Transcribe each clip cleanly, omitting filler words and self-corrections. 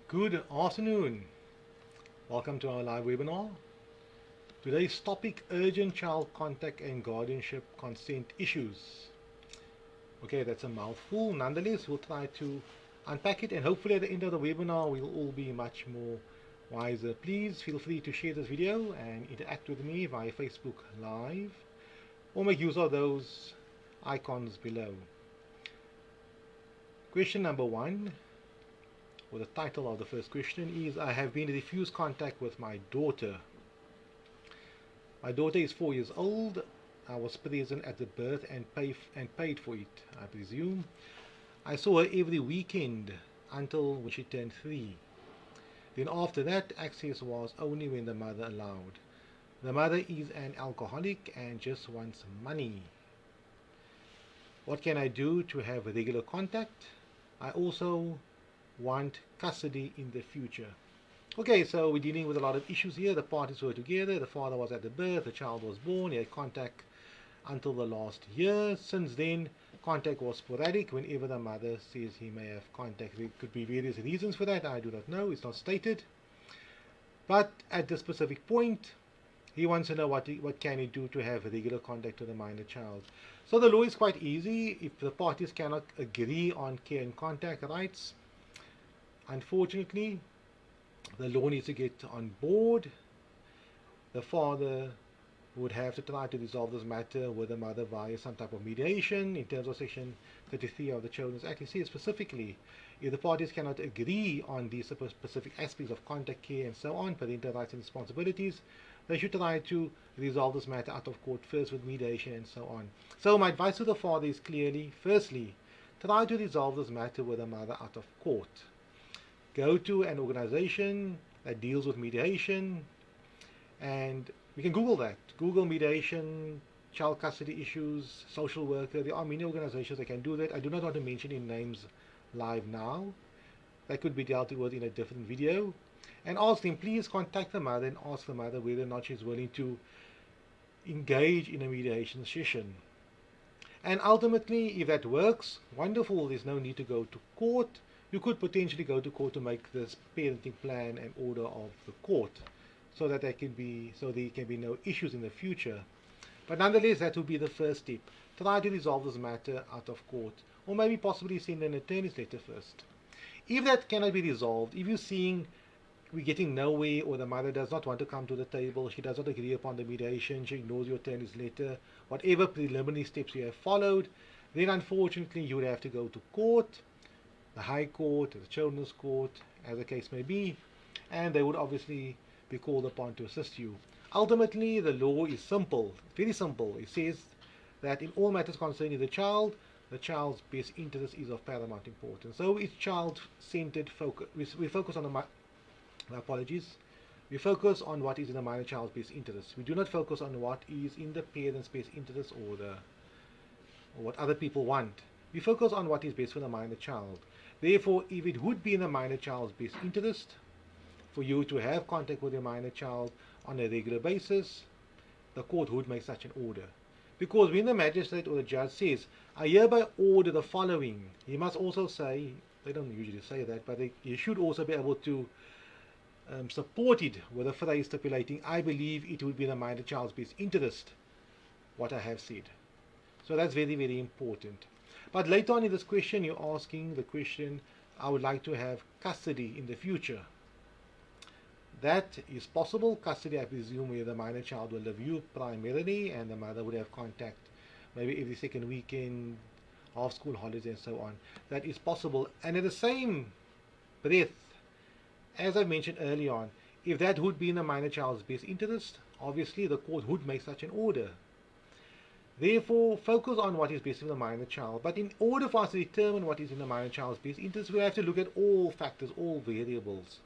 Good afternoon. Welcome to our live webinar. Today's topic, urgent child contact and guardianship consent issues. Okay, that's a mouthful. Nonetheless, we'll try to unpack it, and hopefully at the end of the webinar we'll all be much more wiser. Please feel free to share this video and interact with me via Facebook Live, or make use of those icons below. Question number one, or the title of the first question, is I have been in diffuse contact with my daughter. My daughter is 4 years old. I was present at the birth and paid for it, I presume. I saw her every weekend until when she turned 3. Then after that, access was only when the mother allowed. The mother is an alcoholic and just wants money. What can I do to have regular contact? I also want custody in the future. Okay, so we're dealing with a lot of issues here. The parties were together, the father was at the birth, the child was born, he had contact until the last year. Since then, contact was sporadic whenever the mother says he may have contact. There could be various reasons for that, I do not know, it's not stated. But at this specific point, he wants to know what can he do to have regular contact with the minor child. So the law is quite easy. If the parties cannot agree on care and contact rights, unfortunately, the law needs to get on board. The father would have to try to resolve this matter with the mother via some type of mediation. In terms of Section 33 of the Children's Act, it says specifically, if the parties cannot agree on these specific aspects of contact, care, and so on, parental rights and responsibilities, they should try to resolve this matter out of court first with mediation and so on. So my advice to the father is clearly, firstly, try to resolve this matter with the mother out of court. Go to an organization that deals with mediation, and we can Google that. Google mediation, child custody issues, social worker. There are many organizations that can do that. I do not want to mention any names live now. That could be dealt with in a different video. And ask them, please contact the mother and ask the mother whether or not she's willing to engage in a mediation session. And ultimately, if that works, wonderful, there's no need to go to court. You could potentially go to court to make this parenting plan an order of the court, so that there can be no issues in the future. But nonetheless, that would be the first step. Try to resolve this matter out of court, or maybe possibly send an attorney's letter first. If that cannot be resolved, if you're seeing we're getting nowhere, or the mother does not want to come to the table, she does not agree upon the mediation, she ignores your attorney's letter, whatever preliminary steps you have followed, then unfortunately you would have to go to court, the High Court, the Children's Court, as the case may be, and they would obviously be called upon to assist you. Ultimately, the law is simple, very simple. It says that in all matters concerning the child's best interest is of paramount importance. So it's child-centered focus. We focus on we focus on what is in the minor child's best interest. We do not focus on what is in the parent's best interest or what other people want. We focus on what is best for the minor child. Therefore, if it would be in the minor child's best interest for you to have contact with your minor child on a regular basis, the court would make such an order. Because when the magistrate or the judge says, I hereby order the following, he must also say, they don't usually say that, but he should also be able to support it with a phrase stipulating, I believe it would be in the minor child's best interest, what I have said. So that's very, very important. But later on in this question, you're asking the question, I would like to have custody in the future. That is possible. Custody, I presume, where the minor child will live you primarily, and the mother would have contact maybe every second weekend, half school holidays, and so on. That is possible. And in the same breath, as I mentioned earlier on, if that would be in the minor child's best interest, obviously the court would make such an order. Therefore, focus on what is best for the minor child. But in order for us to determine what is in the minor child's best interest, we have to look at all factors, all variables.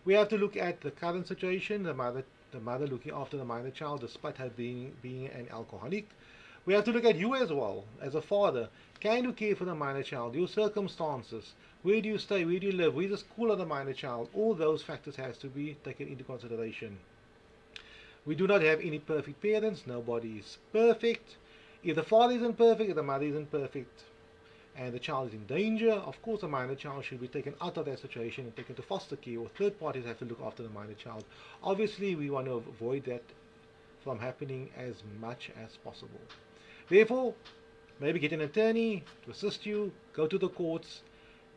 We have to look at the current situation, the mother looking after the minor child despite her being an alcoholic. We have to look at you as well, as a father. Can you care for the minor child? Your circumstances. Where do you stay? Where do you live? Where's the school of the minor child? All those factors has to be taken into consideration. We do not have any perfect parents. Nobody is perfect. If the father isn't perfect, if the mother isn't perfect, and the child is in danger, of course the minor child should be taken out of that situation and taken to foster care, or third parties have to look after the minor child. Obviously, we want to avoid that from happening as much as possible. Therefore, maybe get an attorney to assist you, go to the courts,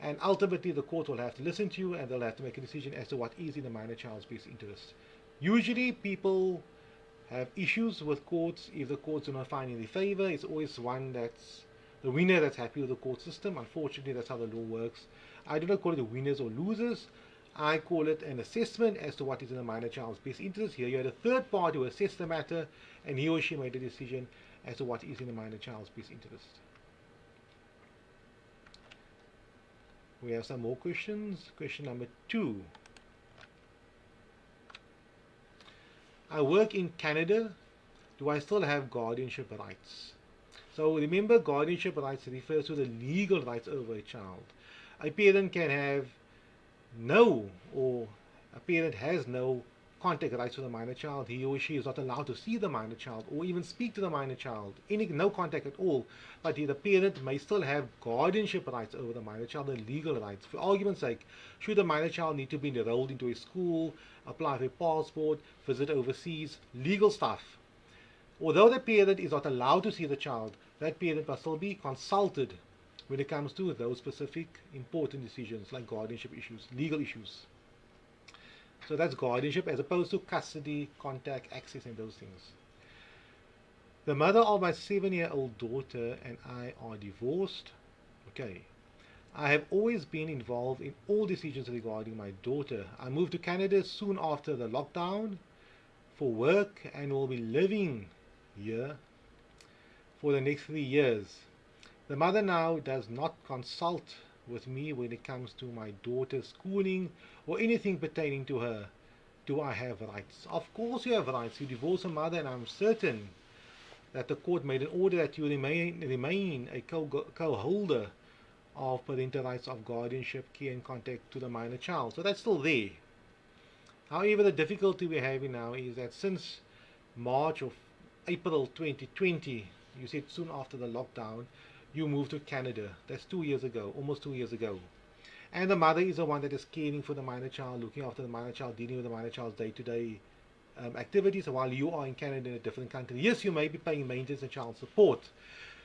and ultimately the court will have to listen to you and they'll have to make a decision as to what is in the minor child's best interest. Usually people have issues with courts if the courts do not find in their favor. It's always one that's the winner that's happy with the court system. Unfortunately, that's how the law works. I do not call it the winners or losers. I call it an assessment as to what is in the minor child's best interest. Here you had a third party who assessed the matter and he or she made a decision as to what is in the minor child's best interest. We have some more questions. Question number 2. I work in Canada. Do I still have guardianship rights? So remember, guardianship rights refers to the legal rights over a child. A parent can have no, or a parent has no contact rights with the minor child. He or she is not allowed to see the minor child or even speak to the minor child. No contact at all. But the parent may still have guardianship rights over the minor child, the legal rights. For argument's sake, should the minor child need to be enrolled into a school, apply for a passport, visit overseas, legal stuff. Although the parent is not allowed to see the child, that parent must still be consulted when it comes to those specific important decisions like guardianship issues, legal issues. So that's guardianship as opposed to custody, contact, access, and those things. The mother of my 7-year-old daughter and I are divorced. Okay. I have always been involved in all decisions regarding my daughter. I moved to Canada soon after the lockdown for work and will be living here for the next 3 years. The mother now does not consult with me when it comes to my daughter's schooling or anything pertaining to her. Do I have rights? Of course you have rights. You divorce a mother, and I'm certain that the court made an order that you remain a co-holder of parental rights of guardianship, care and contact to the minor child. So that's still there. However, the difficulty we're having now is that since March or April 2020, you said soon after the lockdown, you moved to Canada. That's 2 years ago, almost 2 years ago. And the mother is the one that is caring for the minor child, looking after the minor child, dealing with the minor child's day-to-day activities, while you are in Canada in a different country. Yes, you may be paying maintenance and child support.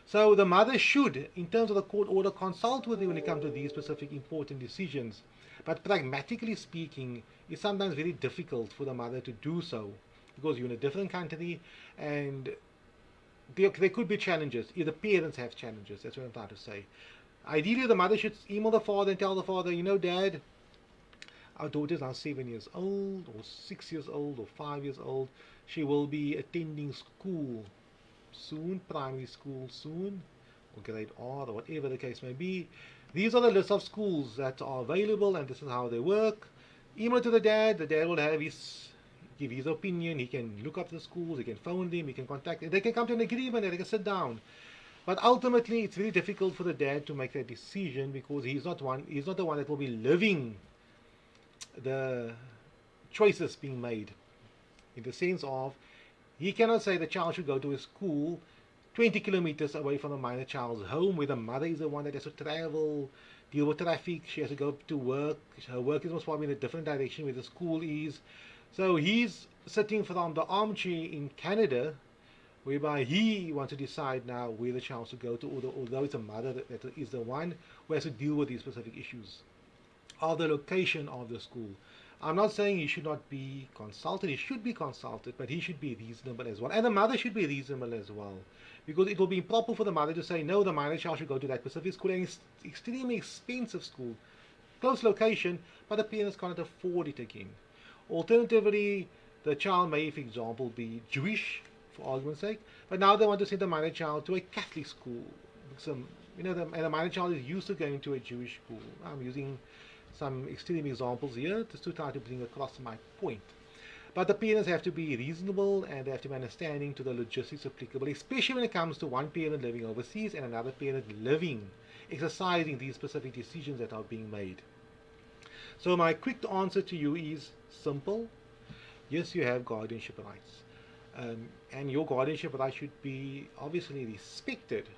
So the mother should, in terms of the court order, consult with you when it comes to these specific important decisions. But pragmatically speaking, it's sometimes very difficult for the mother to do so because you're in a different country and there could be challenges. If the parents have challenges, that's what I'm trying to say. Ideally, the mother should email the father and tell the father, you know, Dad, our daughter is now 7 years old, or 6 years old, or 5 years old. She will be attending school soon, primary school soon, or grade R, or whatever the case may be. These are the list of schools that are available, and this is how they work. Email it to the dad. The dad will have give his opinion. He can look up the schools, he can phone them, he can contact them. They can come to an agreement, and they can sit down. But ultimately, it's very difficult for the dad to make that decision because he's not the one that will be living the choices being made. In the sense of, he cannot say the child should go to a school 20 kilometers away from the minor child's home, where the mother is the one that has to travel, deal with traffic, she has to go to work, her work is most probably in a different direction where the school is. So he's sitting from the armchair in Canada, whereby he wants to decide now where the child should go to, although it's a mother that is the one who has to deal with these specific issues of the location of the school. I'm not saying he should not be consulted. He should be consulted, but he should be reasonable as well. And the mother should be reasonable as well. Because it will be improper for the mother to say, no, the minor child should go to that specific school, and it's extremely expensive school. Close location, but the parents can't afford it again. Alternatively, the child may, for example, be Jewish, for argument's sake, but now they want to send the minor child to a Catholic school. And the minor child is used to going to a Jewish school. I'm using some extreme examples here just to try to bring across my point. But the parents have to be reasonable and they have to be understanding to the logistics applicable, especially when it comes to one parent living overseas and another parent exercising these specific decisions that are being made. So my quick answer to you is simple. Yes, you have guardianship rights. And your guardianship rights should be obviously respected.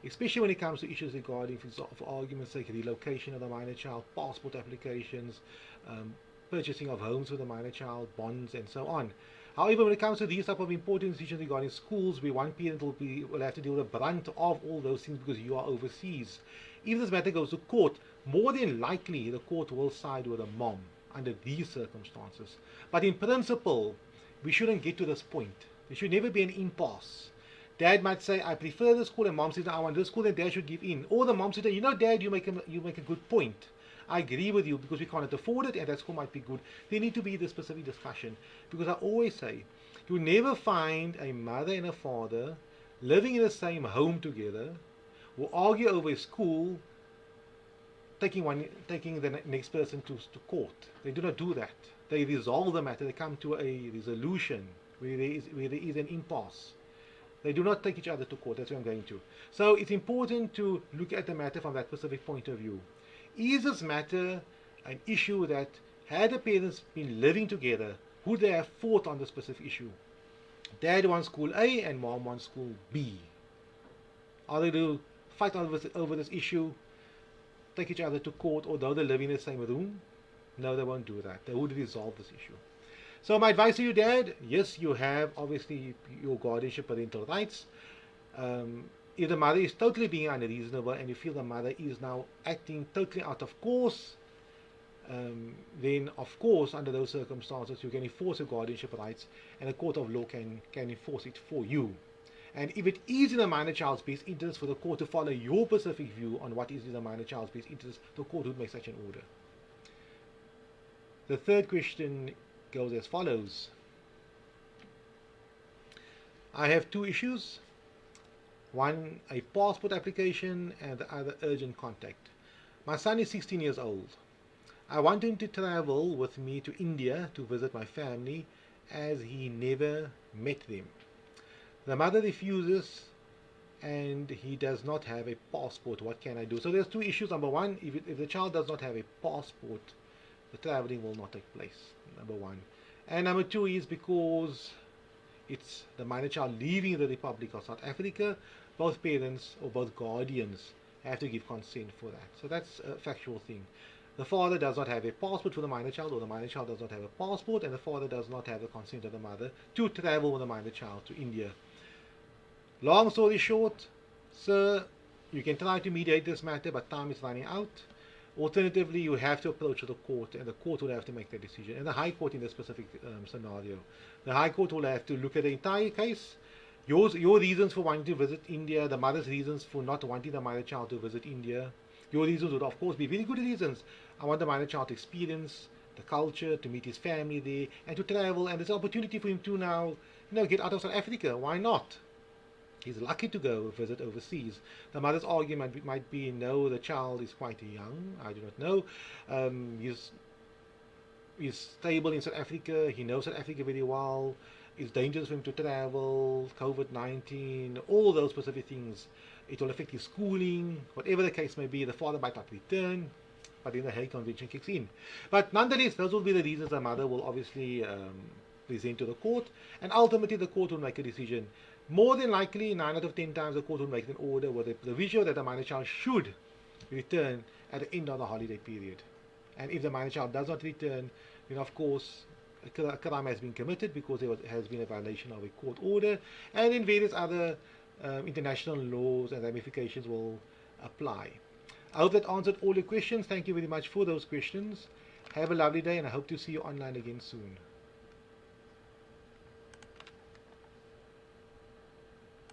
especially when it comes to issues regarding, for argument's sake, relocation of the minor child, passport applications, um, purchasing of homes for the minor child, bonds, and so on. However, when it comes to these type of important decisions regarding schools, where one parent will have to deal with the brunt of all those things because you are overseas, if this matter goes to court, more than likely the court will side with the mom under these circumstances. But in principle, we shouldn't get to this point. There should never be an impasse. Dad might say, I prefer this school, and mom says, I want this school, and dad should give in. Or the mom says, you know, dad, you make a good point. I agree with you because we can't afford it, and that school might be good. There need to be this specific discussion, because I always say, you never find a mother and a father living in the same home together who argue over a school, taking the next person to court. They do not do that. They resolve the matter. They come to a resolution where there is an impasse. They do not take each other to court. That's what I'm going to. So it's important to look at the matter from that specific point of view. Is this matter an issue that, had the parents been living together, would they have fought on the specific issue? Dad wants school A and mom wants school B. Are they to fight over this issue, take each other to court, although they live in the same room? No, they won't do that. They would resolve this issue. So my advice to you, Dad, yes, you have obviously your guardianship parental rights. If the mother is totally being unreasonable and you feel the mother is now acting totally out of course, then of course under those circumstances you can enforce your guardianship rights, and a court of law can enforce it for you. And if it is in a minor child's best interest for the court to follow your specific view on what is in a minor child's best interest, the court would make such an order. The third question goes as follows. I have two issues. One, a passport application, and the other, urgent contact. My son is 16 years old. I want him to travel with me to India to visit my family, as he never met them. The mother refuses, and he does not have a passport. What can I do? So there's two issues. Number one, if the child does not have a passport, the traveling will not take place, number one. And number two is because it's the minor child leaving the Republic of South Africa, both parents or both guardians have to give consent for that. So that's a factual thing. The father does not have a passport for the minor child, or the minor child does not have a passport, and the father does not have the consent of the mother to travel with the minor child to India. Long story short, sir, you can try to mediate this matter, but time is running out. Alternatively, you have to approach the court, and the court will have to make that decision. And the High Court in this specific scenario, the High Court will have to look at the entire case. Your reasons for wanting to visit India, the mother's reasons for not wanting the minor child to visit India. Your reasons would of course be very good reasons. I want the minor child to experience the culture, to meet his family there, and to travel. And there's an opportunity for him to now, get out of South Africa. Why not? He's lucky to go visit overseas. The mother's argument might be, no, the child is quite young. I do not know. He's stable in South Africa. He knows South Africa very well. It's dangerous for him to travel. COVID-19, all those specific things. It will affect his schooling. Whatever the case may be, the father might not return. But then the Hague Convention kicks in. But nonetheless, those will be the reasons the mother will obviously present to the court. And ultimately, the court will make a decision. More than likely, 9 out of 10 times, the court will make an order with the provision that the minor child should return at the end of the holiday period. And if the minor child does not return, then of course a crime has been committed because there has been a violation of a court order, and then various other international laws and ramifications will apply. I hope that answered all your questions. Thank you very much for those questions. Have a lovely day, and I hope to see you online again soon.